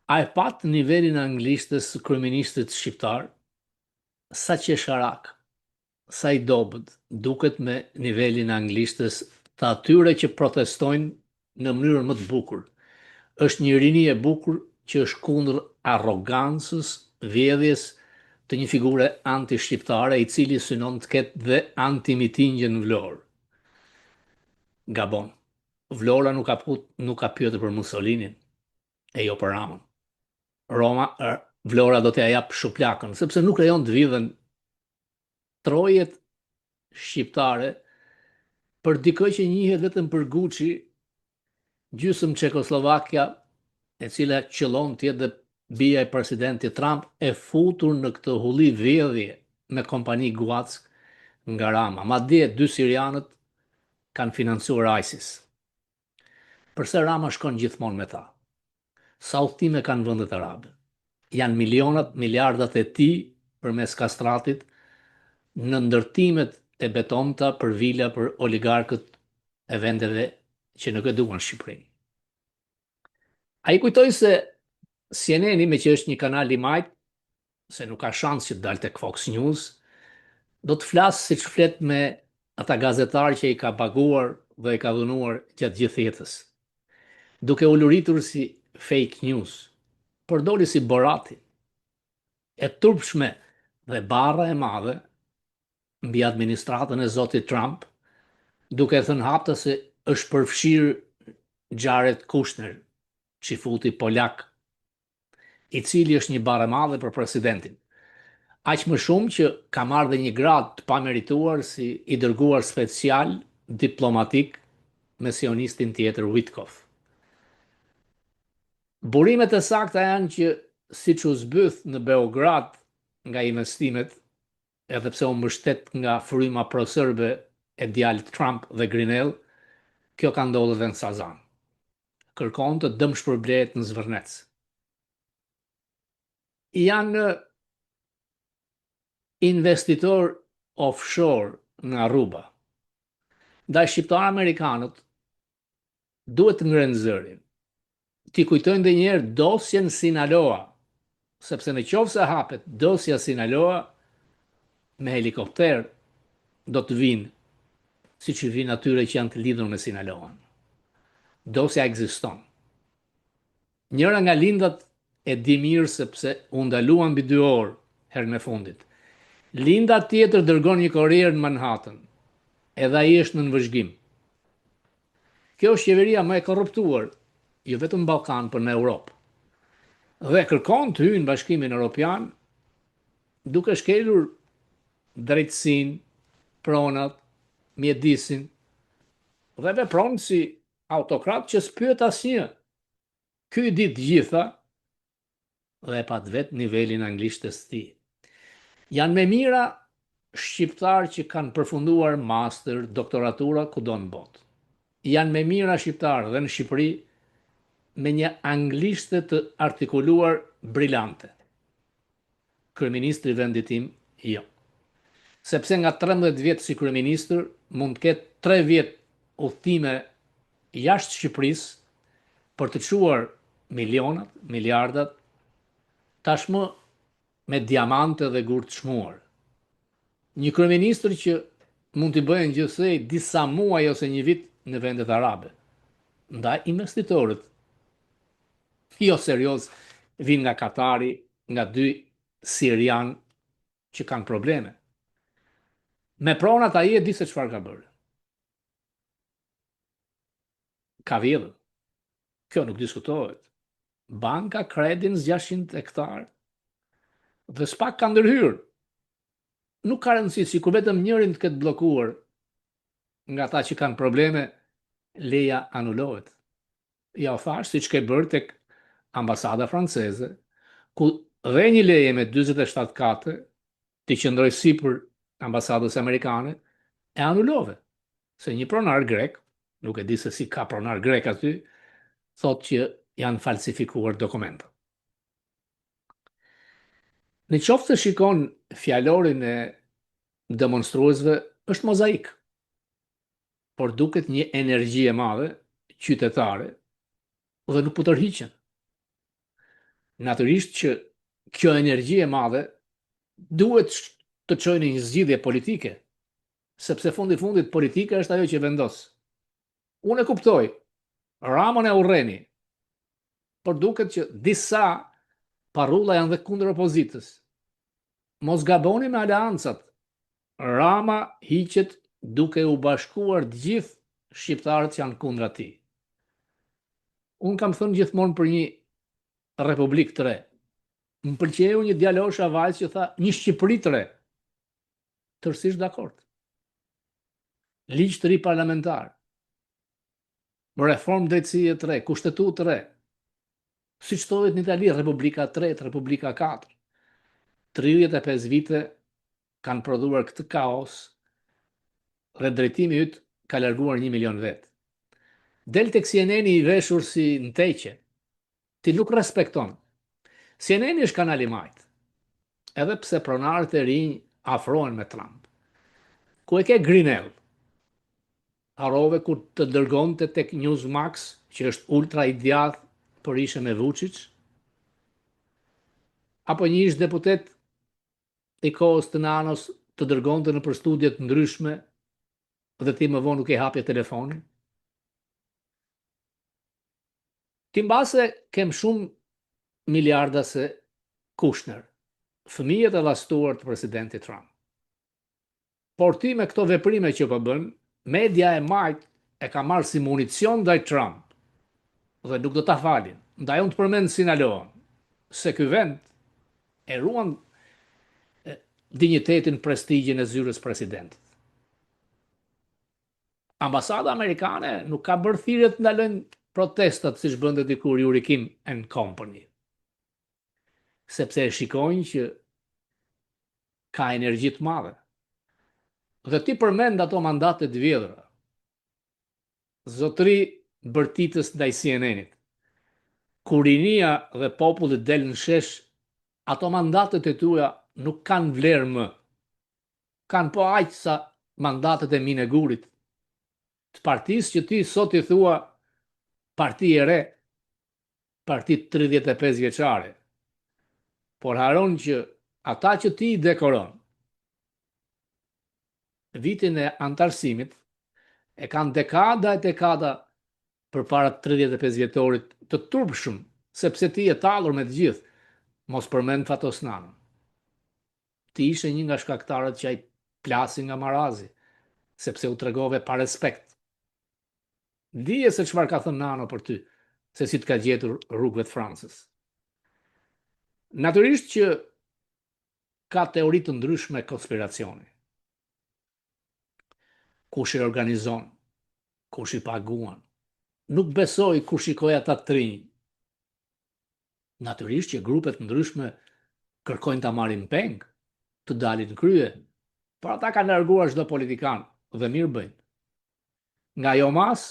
A e pat nivelin anglishtës së kryeministit shqiptar, sa që sharak, sa i dobët, duket me nivelin anglishtës të atyre që protestojnë në mënyrën më të bukur. Është një rini e bukur që është kundër arrogancës, vjedhjes të një figure anti-shqiptare i cili synon të ketë dhe anti-mitingje në Vlorë. Gabon. Vlora nuk ka pyetur për Mussolinin, e jo për Ramën. Vlora do t'ja jap shuplakën, sepse nuk lejon të vidhen trojet shqiptare për dikë që njihet vetëm për Guçi, gjysmë Çekoslovakia, e cila qëllon të jetë dhe bija e presidentit Trump, e futur në këtë hulli vjedhje me kompani Guack nga Rama. Madje dy sirianët kanë financuar ISIS. Përse Rama shkon gjithmonë me ta? Sa udhëtime kanë vendet arabe? Janë milionat, miliardat e tij përmes kastratit në ndërtimet e betonta për vila për oligarkët e vendeve që nuk e duan Shqipërinë. A i kujtoj se CNN, me që është një kanal i majt, se nuk ka shans që të dalë tek Fox News, do të flasë si që flet me ata gazetarë që i ka paguar dhe i ka dhunuar gjatë gjithë jetës. Duke u luritur si fake news, përdori si Borati, e turpshme dhe barra e madhe mbi administratën e zotit Trump, duke thënë hapta se është përfshirë Jared Kushner, që i futi Polak, i cili është një barë e madhe për presidentin. Aq më shumë që ka marrë dhe një grad të pamerituar si i dërguar special diplomatik me sionistin tjetër Witkoff. Burimet e sakta janë që siç u zbyth në Beograd nga investimet, edhe pse u mbështet nga fryma pro-serbe e djalit Trump dhe Grinell, kjo ka ndodhur edhe në Sazan. Kërkon të dëmshpërblehet në Zvërnec. Janë investitor offshore në Aruba. Ndaj shqiptarë amerikanët duhet të ngrenë zërin. Ti kujtojnë dhe njerë dosjen Sinaloa, sepse në qoftë se hapet dosja Sinaloa, me helikopter do të vinë, si që vinë atyre që janë të lidhur me Sinaloan. Dosja ekziston. Njëra nga lindat e di mirë sepse u ndaluan mbi 2 orë herën e fundit. Linda tjetër dërgon një korrier në Manhattan, edhe ai është në nënvëzhgim. Kjo është qeveria më e korruptuar, jo vetëm në Ballkan, por në Europë. Dhe kërkon të hyjë në Bashkimin Evropian duke shkelur drejtësinë, pronat, mjedisin dhe vepron si autokrat që s'pyet asnjë. Ky i di të gjitha dhe e pat vetë nivelin anglishtës të tij. Janë me mira shqiptarë që kanë përfunduar master, doktoratura kudo në botë. Janë me mira shqiptarë dhe në Shqipëri me një anglishte të artikuluar brillante. Kryeministri i vendit tim, jo. Sepse nga 13 vjet si kryeministër mund të ketë 3 vjet udhëtime jashtë Shqipërisë për të çuar milionat, miliardat, tashmë me diamante dhe gur të çmuar. Një kryeministër që mund t'i bëjnë gjithsej disa muaj ose një vit në vendet arabe. Ndaj investitorët, jo serioz, vinë nga Katari, nga 2 sirian që kanë probleme. Me pronat ai e di se çfarë ka bërë. Ka vjedhur. Kjo nuk diskutohet. Banka Credins 600 hektar dhe s'pak ka ndërhyrë. Nuk ka rëndësi, si kur vetëm njërin të ketë blokuar nga ta që kanë probleme, leja anulohet. Ja o thash, si që ke bërë tek ambasada franceze, ku dhe një leje me 27 kate, të qëndroj sipër ambasadës amerikane, e anulove. Se një pronar grek, nuk e di se si ka pronar grek aty, thot që janë falsifikuar dokumentat. Në qoftë të shikon fjalorin e demonstruesve, është mozaik, por duket një energji e madhe, qytetare, dhe nuk po tërhiqen. Natyrisht që kjo energji e madhe duhet të çojë në një zgjidhje politike, sepse fundi fundit politika është ajo që vendos. Unë e kuptoj, Ramën e urreni, por duket që disa parrulla janë dhe kundër opozitës. Mos gaboni me aleancat. Rama hiqet duke u bashkuar të gjithë shqiptarët që janë kundra tij. Unë kam thënë gjithmonë për një republikë të re. Më pëlqeu një djalosh avajs që tha një Shqipëri të re. Tërësisht dakord. Ligj të ri parlamentar. Reformë drejtësie të re, kushtetutë të re. Siç thohet në Itali, Republika 3, Republika 4. 35 vite kanë prodhuar këtë kaos dhe drejtimi yt ka larguar 1 milion vet. Del tek CNN i veshur si në teqe. Ti nuk respekton. CNN është kanal i majt. Edhe pse pronarët e rinj afrohen me Trump. Ku e ke Grinell? Harove kur të dërgonte tek Newsmax, që është ultra i djathtë për ishe me Vučić, apo një ish deputet i kohës të nanos të dërgonte në për studie të ndryshme dhe ti më vonë nuk e hapje telefonin? Ti mbase kem shumë miliarda se Kushner, fëmijët e llastuar të presidentit Trump. Por ti me këto veprime që po bën, media e majt e ka marrë si municion ndaj Trump dhe nuk do ta falin. Ndaj unë të përmend Sinaloan, se ky vend e ruan dinjitetin, prestigjin e zyrës presidentit. Ambasada amerikane nuk ka bërë thirrje të ndalojnë protestat siç bënte dikur Yuri Kim and Company. Sepse e shikojnë që ka energji të madhe. Dhe ti përmend ato mandate të vjedhura. Zotëri bërtitës ndaj CNN-it. Kur rinia dhe populli del në shesh, ato mandatet e tua nuk kanë vlerë më. Kanë po aq sa mandatet e Minegurit, të partisë që ti sot i thua parti e re, parti 35 vjeçare. Por haron që ata që ti dekoron vitin e antarësimit e kanë dekada e dekada përpara 35 vjetorit të turpshëm, sepse ti e tallur me të gjithë. Mos përmend Fatosnanën. Ti ishe një nga shkaktarët që ai plasi nga Marazi, sepse u tregove pa respekt. Dije se çfarë ka thënë Nano për ty, se si të ka gjetur rrugëve të Francës. Natyrisht që ka teori të ndryshme konspiracioni. Kush i organizon, kush i paguan. Nuk besoj kur shikoj ata të rinj. Natyrisht që grupet ndryshme kërkojnë ta marrin peng, të dalin në krye, por ata kanë larguar çdo politikan dhe mirë bëjnë. Nga jo mas,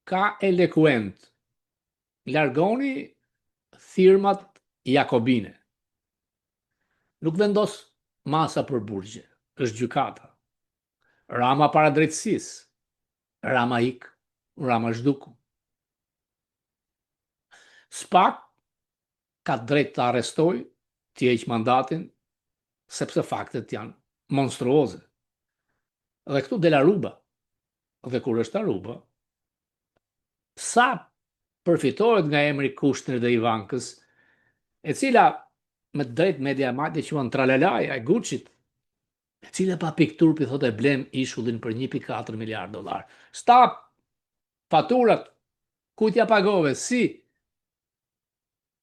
ka elekuent. Largoni thirrmat jakobine. Nuk vendos masa për burgje, është gjykata. Rama para drejtësisë. Rama ik, Rama zhduku. Spak ka drejt të arrestoj, të heq mandatin, sepse faktet janë monstruoze. Dhe këtu del Aruba. Dhe kur është Aruba, sa përfitohet nga emri Kushner dhe Ivankës, e cila me drejt media madje quan tralalaja e Gucci-t, e cila pa pikturpi thotë e blem ishullin për 1.4 miliard dollar. Stop! Faturat, ku t'ja pagove, si?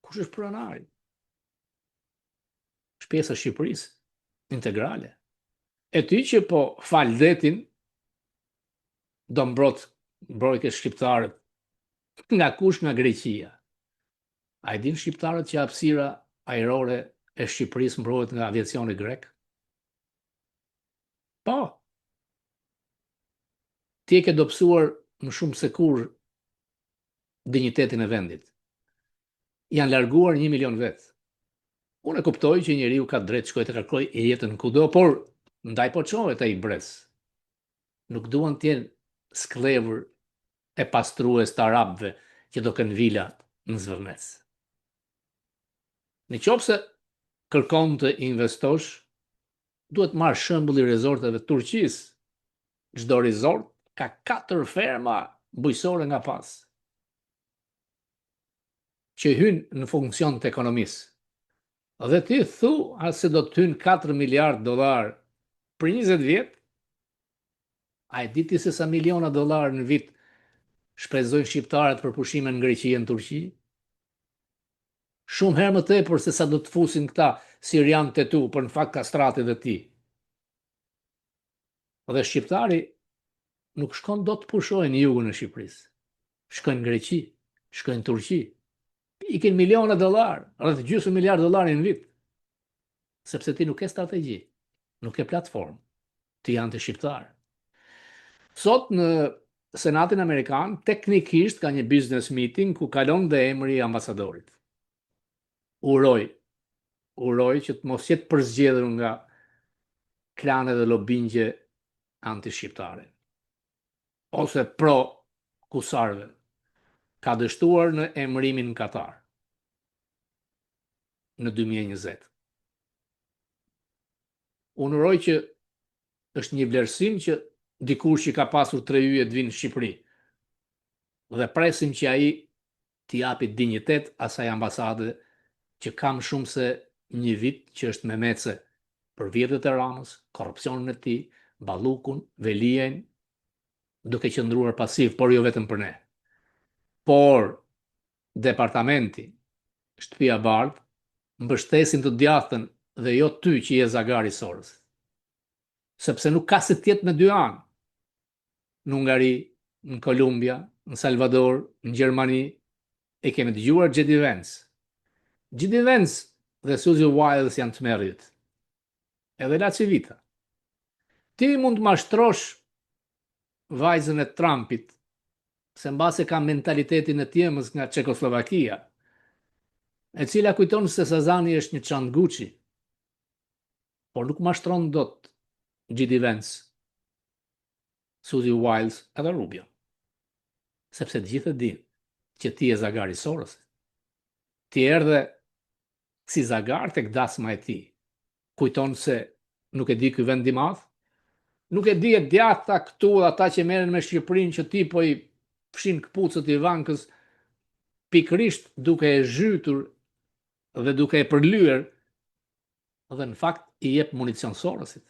Kush është pronari? Shpesa e Shqipërisë, integrale. E ti që po faldetin, do mbrojtje shqiptarët, nga kush? Nga Greqia. A i din shqiptarët që hapësira ajrore e Shqipërisë mbrohet nga aviacioni grek? Po. Ti e ke dobësuar më shumë se kur dinjitetin e vendit. Janë larguar 1 milion vetë. Unë e kuptoj që njeriu ka drejt shkoj të kërkoj jetën kudo, por ndaj po çohet ai brez. Nuk duan të jenë sklevër e pastrues të arabëve që do kenë vila në Zvërmec. Në qoftë se kërkon të investosh, duhet marrë shembull i rezorteve të Turqisë. Çdo rezort ka 4 ferma bujqësore nga pas, që hynë në funksion të ekonomisë. Dhe ti thu se do të hynë 4 miliard dolar për 20 vjet, a e di ti se sa miliona dolar në vit shpenzojnë shqiptarët për pushime në Greqi e në Turqi? Shumë herë më tepër se sa do të fusin këta sirian të tu, për në fakt kastratit dhe ti. Dhe shqiptari nuk shkon do të pushojnë në jugën e Shqipërisë. Shkojnë në Greqi, shkojnë në Turqi. Ikin miliona dolar, rreth gjysmë miliard dollar në vit. Sepse ti nuk ke strategji, nuk ke platformë, ti janë të shqiptarë. Sot në Senatin Amerikan, teknikisht ka një business meeting ku kalon dhe emri i ambasadorit. Uroj që të mos jetë përzgjedhur nga klane dhe lobingje anti-shqiptare. Ose pro kusarve. Ka dështuar në emërimin në Katar. Në 2020. Unë uroj që është një vlerësim që dikush që ka pasur 3 yje të vinë në Shqipëri. Dhe presim që ai t'i japi dinjitet asaj ambasade që kam shumë se një vit që është me mece për vjetët e Ramës, korrupsionin e tij, ballukun, Veliajn, duke qëndruar pasiv, por jo vetëm për ne. Por departamenti, shtëpia Bardh, mbështesin të djathtën dhe jo ty që je zagari i Sorës. Sepse nuk ka se tjetë me 2 anë. Në Hungari, në Kolumbia, në Salvador, në Gjermani, e kemi dëgjuar J.D. Vance. J.D. Vance dhe Suzy Wiles janë të merrit. Edhe Laci Vita. Ti mund të mashtrosh vajzën e Trumpit, se mbase ka mentalitetin e tjemës nga Çekoslovakia, e cila kujton se Sazani është një çantë Gucci, por nuk mashtron dot J.D. Vance, Suzy Wiles edhe Rubio. Sepse të gjithë e dinë që ti e zagari i Sorës. Ti erdhe si zagar tek dasma e tij. Kujton se nuk e di ky vend i madh, nuk e di e djathta këtu ata që merren me Shqipërinë që ti po i fshin këpucët i Ivankës pikrisht duke e zhytur dhe duke e përlyer dhe në fakt i jep municion Sorosit.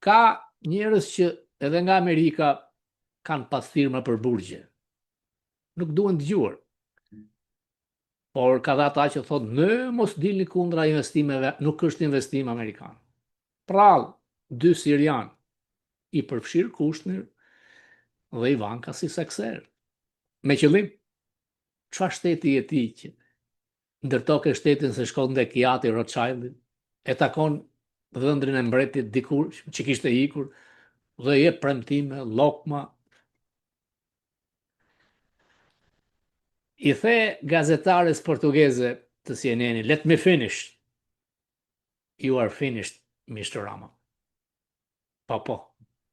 Ka njerëz që edhe nga Amerika kanë pas firma për burgje. Nuk duhen dëgjuar. Por ka dhe ata që thotë, në mos dilni kundra investimeve, nuk është investim amerikan. Prallë, 2 sirian, i përfshirë Kushner dhe Ivanka si sekser. Me qëllim, çfarë shteti e tij që ndërtoke shtetin se shkon dhe Kiati Rothschildin, e takon dhëndrin e mbretit dikur që kishte ikur, dhe jep premtime, llokma. I the gazetares portugeze të CNN, let me finish. You are finished, Mr. Rama. Po,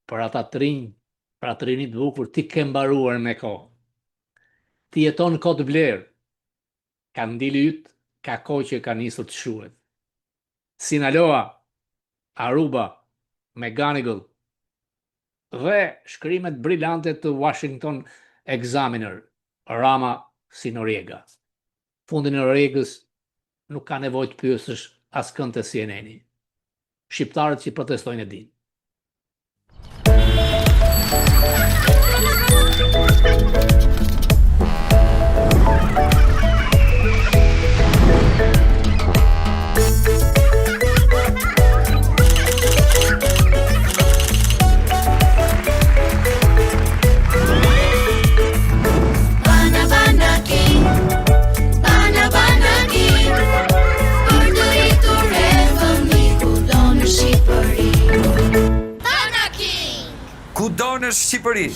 për ata të rinj, për atë rinjit bukur, ti ke mbaruar me kohë. Ti jeton në Kot Bler, Kandili yt ka kohë që ka nisur të shuhet. Sinaloa, Aruba, McGonigal dhe shkrimet brillante të Washington Examiner, Rama si Noriega. Fundi Noriegës nuk ka nevojë të pyesësh askënd të CNN-i. Shqiptarët që protestojnë e dinë. Kudo në Shqipëri.